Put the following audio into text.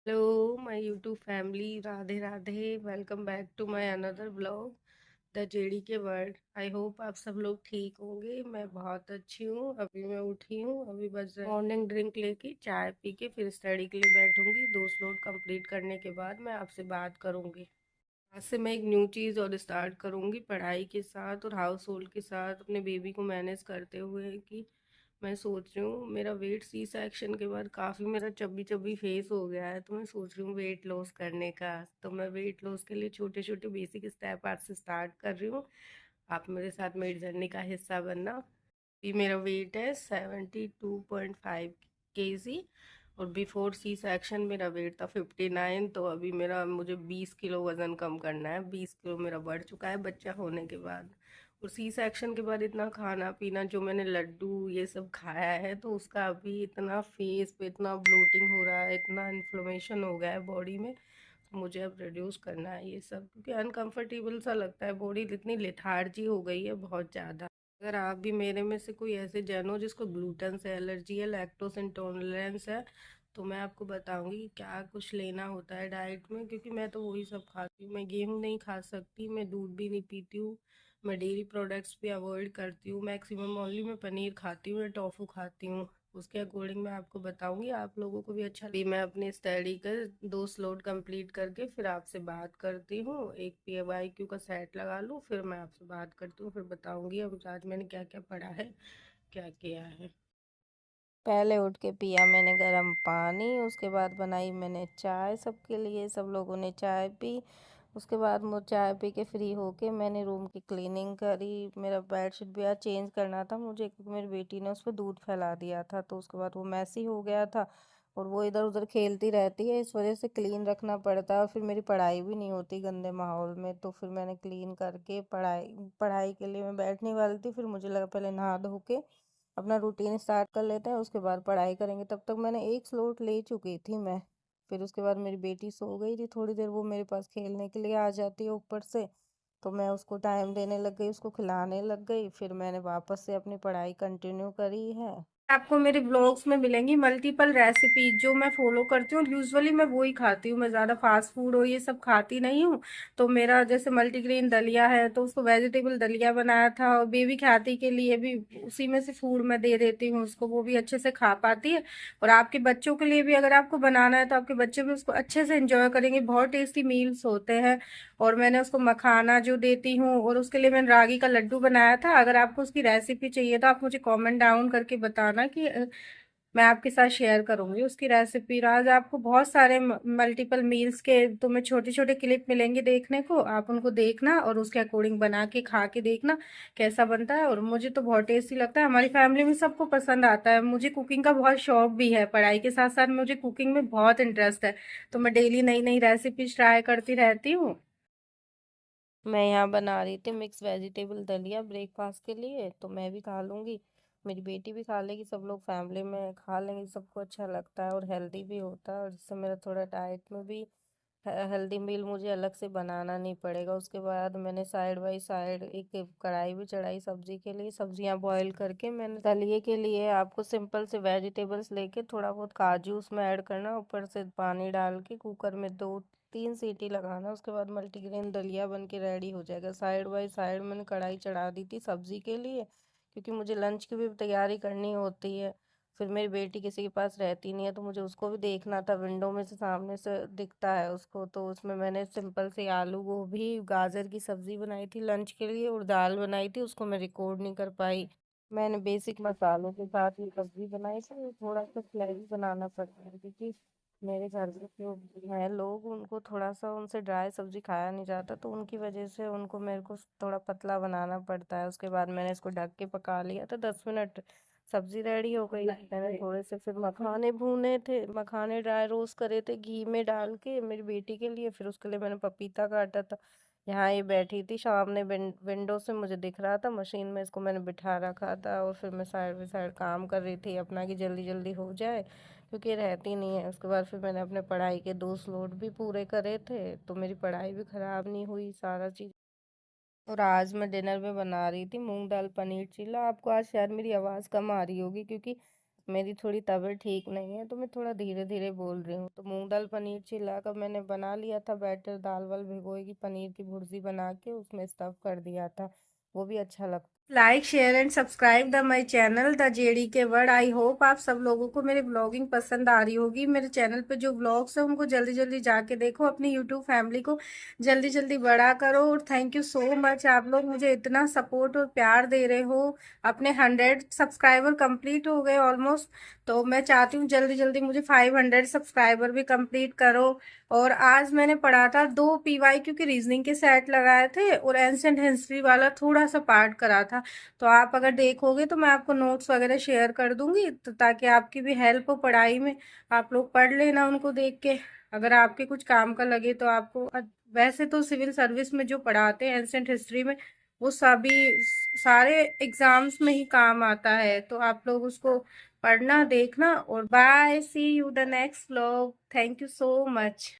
Hello, my YouTube family. Radhe Radhe. Welcome back to my another vlog, the JD के word. I hope आप सब लोग ठीक होंगे। मैं बहुत अच्छी हूँ। अभी मैं उठी हूँ, अभी बस मॉर्निंग ड्रिंक लेके चाय पी के फिर स्टडी के लिए बैठूंगी। 2 स्लॉट कंप्लीट करने के बाद मैं आपसे बात करूंगी। आज से मैं एक न्यू चीज़ और स्टार्ट करूंगी पढ़ाई के साथ और हाउस होल्ड के साथ अपने बेबी को मैनेज करते हुए। कि मैं सोच रही हूँ, मेरा वेट सी सेक्शन के बाद काफ़ी मेरा चब्बी चब्बी फेस हो गया है, तो मैं सोच रही हूँ वेट लॉस करने का। तो मैं वेट लॉस के लिए छोटे छोटे बेसिक स्टेप आज से स्टार्ट कर रही हूँ। आप मेरे साथ मेरी जर्नी का हिस्सा बनना। अभी मेरा वेट है 72.5 kg और बिफोर सी सेक्शन मेरा वेट था 59। तो अभी मेरा मुझे 20 किलो वज़न कम करना है। 20 किलो मेरा बढ़ चुका है बच्चा होने के बाद। और सी सेक्शन के बाद इतना खाना पीना जो मैंने लड्डू ये सब खाया है, तो उसका अभी इतना फेस पे इतना ब्लोटिंग हो रहा है, इतना इन्फ्लेमेशन हो गया है बॉडी में। तो मुझे अब रिड्यूस करना है ये सब, क्योंकि अनकंफर्टेबल सा लगता है, बॉडी इतनी लेथार्जी हो गई है बहुत ज़्यादा। अगर आप भी मेरे में से कोई ऐसे जन हो जिसको ग्लूटेन से एलर्जी है, लैक्टोज इंटॉलरेंस है, तो मैं आपको बताऊंगी कि क्या कुछ लेना होता है डाइट में। क्योंकि मैं तो वही सब खाती हूँ। मैं गेहूँ नहीं खा सकती, मैं दूध भी नहीं पीती हूँ, मैं डेयरी प्रोडक्ट्स भी अवॉइड करती हूँ। मैक्सिमम ओनली मैं पनीर खाती हूँ या टोफू खाती हूँ। उसके अकॉर्डिंग मैं आपको बताऊंगी, आप लोगों को भी अच्छा लगे। मैं अपनी स्टडी कर 2 स्लॉट कंप्लीट करके फिर आपसे बात करती हूँ। एक PYQ का सेट लगा लूँ, फिर मैं आपसे बात करती हूँ, फिर बताऊंगी अब आज मैंने क्या क्या पढ़ा है, क्या किया है। पहले उठ के पिया मैंने गर्म पानी। उसके बाद बनाई मैंने चाय सबके लिए, सब लोगों ने चाय पी। उसके बाद मुझे चाय पी के फ्री होके मैंने रूम की क्लीनिंग करी। मेरा बेडशीट भी आज चेंज करना था मुझे, क्योंकि मेरी बेटी ने उस पर दूध फैला दिया था, तो उसके बाद वो मैसी हो गया था और वो इधर उधर खेलती रहती है, इस वजह से क्लीन रखना पड़ता है। और फिर मेरी पढ़ाई भी नहीं होती गंदे माहौल में, तो फिर मैंने क्लीन करके पढ़ाई पढ़ाई के लिए मैं बैठने वाली थी। फिर मुझे लगा पहले नहा धो के अपना रूटीन स्टार्ट कर लेते हैं, उसके बाद पढ़ाई करेंगे। तब तक मैंने एक स्लॉट ले चुकी थी मैं। फिर उसके बाद मेरी बेटी सो गई थी थोड़ी देर, वो मेरे पास खेलने के लिए आ जाती है ऊपर से, तो मैं उसको टाइम देने लग गई, उसको खिलाने लग गई। फिर मैंने वापस से अपनी पढ़ाई कंटिन्यू करी है। आपको मेरे ब्लॉग्स में मिलेंगी मल्टीपल रेसिपी जो मैं फॉलो करती हूँ, और यूजुअली मैं वही खाती हूँ। मैं ज़्यादा फास्ट फूड और ये सब खाती नहीं हूँ। तो मेरा जैसे मल्टीग्रेन दलिया है, तो उसको वेजिटेबल दलिया बनाया था, और बेबी ख्याति के लिए भी उसी में से फूड मैं दे देती हूँ उसको, वो भी अच्छे से खा पाती है। और आपके बच्चों के लिए भी अगर आपको बनाना है, तो आपके बच्चे भी उसको अच्छे से एंजॉय करेंगे। बहुत टेस्टी मील्स होते हैं। और मैंने उसको मखाना जो देती हूँ, और उसके लिए मैंने रागी का लड्डू बनाया था। अगर आपको उसकी रेसिपी चाहिए तो आप मुझे कमेंट डाउन करके बताना कि मैं आपके साथ शेयर करूंगी उसकी रेसिपी। आज आपको बहुत सारे मल्टीपल मील्स के तुम्हें छोटे छोटे क्लिप मिलेंगे देखने को, आप उनको देखना और उसके अकॉर्डिंग बना के खा के देखना कैसा बनता है। और मुझे तो बहुत टेस्टी लगता है, हमारी फैमिली में सबको पसंद आता है। मुझे कुकिंग का बहुत शौक भी है, पढ़ाई के साथ साथ मुझे कुकिंग में बहुत इंटरेस्ट है। तो मैं डेली नई नई रेसिपीज ट्राई करती रहती हूँ। मैं यहाँ बना रही थी मिक्स वेजिटेबल दलिया ब्रेकफास्ट के लिए, तो मैं भी खा लूँगी, मेरी बेटी भी खा लेगी, सब लोग फैमिली में खा लेंगे। सबको अच्छा लगता है और हेल्दी भी होता है, और जिससे मेरा थोड़ा डाइट में भी हेल्दी मील मुझे अलग से बनाना नहीं पड़ेगा। उसके बाद मैंने साइड बाय साइड एक कढ़ाई भी चढ़ाई सब्जी के लिए। सब्जियां बॉईल करके मैंने दलिए के लिए आपको सिंपल से वेजिटेबल्स लेके थोड़ा बहुत काजू उसमें ऐड करना, ऊपर से पानी डाल के कुकर में 2-3 सीटी लगाना। उसके बाद मल्टीग्रेन दलिया बन के रेडी हो जाएगा। साइड बाय साइड मैंने कढ़ाई चढ़ा दी थी सब्जी के लिए, क्योंकि मुझे लंच की भी तैयारी करनी होती है। फिर मेरी बेटी किसी के पास रहती नहीं है, तो मुझे उसको भी देखना था, विंडो में से सामने से दिखता है उसको। तो उसमें मैंने सिंपल सी आलू गोभी गाजर की सब्जी बनाई थी लंच के लिए, और दाल बनाई थी, उसको मैं रिकॉर्ड नहीं कर पाई। मैंने बेसिक मसालों के साथ ये सब्जी बनाई थी। थोड़ा सा फ्लेवी बनाना पड़ता है, क्योंकि मेरे घर में जो है लोग, उनको थोड़ा सा उनसे ड्राई सब्जी खाया नहीं जाता, तो उनकी वजह से उनको मेरे को थोड़ा पतला बनाना पड़ता है। उसके बाद मैंने इसको ढक के पका लिया था 10 मिनट। सब्जी रेडी हो गई। मैंने थोड़े से फिर मखाने भूने थे, मखाने ड्राई रोस्ट करे थे घी में डाल के मेरी बेटी के लिए। फिर उसके लिए मैंने पपीता काटा था। यहाँ ये बैठी थी सामने विंडो से मुझे दिख रहा था मशीन में, इसको मैंने बिठा रखा था, और फिर मैं साइड बाई साइड काम कर रही थी अपना, कि जल्दी जल्दी हो जाए, क्योंकि ये रहती नहीं है। उसके बाद फिर मैंने अपने पढ़ाई के 2 स्लॉट भी पूरे करे थे, तो मेरी पढ़ाई भी खराब नहीं हुई सारा चीज़। और आज मैं डिनर में बना रही थी मूंग दाल पनीर चिल्ला। आपको आज शायद मेरी आवाज़ कम आ रही होगी, क्योंकि मेरी थोड़ी तबीयत ठीक नहीं है तो मैं थोड़ा धीरे धीरे बोल रही हूँ। तो मूंग दाल पनीर चिल्ला कर मैंने बना लिया था बैटर, दाल वाल भिगोई की, पनीर की भुर्जी बना के उसमें स्टफ कर दिया था, वो भी अच्छा लगता। Like share and subscribe the my channel the JD के वर्ड। आई होप आप सब लोगों को मेरी ब्लॉगिंग पसंद आ रही होगी। मेरे चैनल पे जो ब्लॉग्स है उनको जल्दी जल्दी जाके देखो, अपनी यूट्यूब फैमिली को जल्दी जल्दी बड़ा करो। और थैंक यू सो मच, आप लोग मुझे इतना सपोर्ट और प्यार दे रहे हो। अपने 100 सब्सक्राइबर कंप्लीट हो गए ऑलमोस्ट, तो मैं चाहती हूँ जल्दी जल्दी मुझे 500 सब्सक्राइबर भी कंप्लीट करो। और आज मैंने पढ़ा था 2 PY क्योंकि रीजनिंग के सेट लगाए थे और एंशिएंट हिस्ट्री वाला थोड़ा सा पार्ट करा था। तो आप अगर देखोगे तो मैं आपको नोट्स वगैरह शेयर कर दूंगी, तो ताकि आपकी भी हेल्प हो पढ़ाई में। आप लोग पढ़ लेना उनको देख के, अगर आपके कुछ काम का लगे तो आपको। वैसे तो सिविल सर्विस में जो पढ़ाते हैं एंशिएंट हिस्ट्री में, वो सभी सारे एग्जाम्स में ही काम आता है। तो आप लोग उसको पढ़ना देखना। और bye, see you the next vlog. Thank you so much.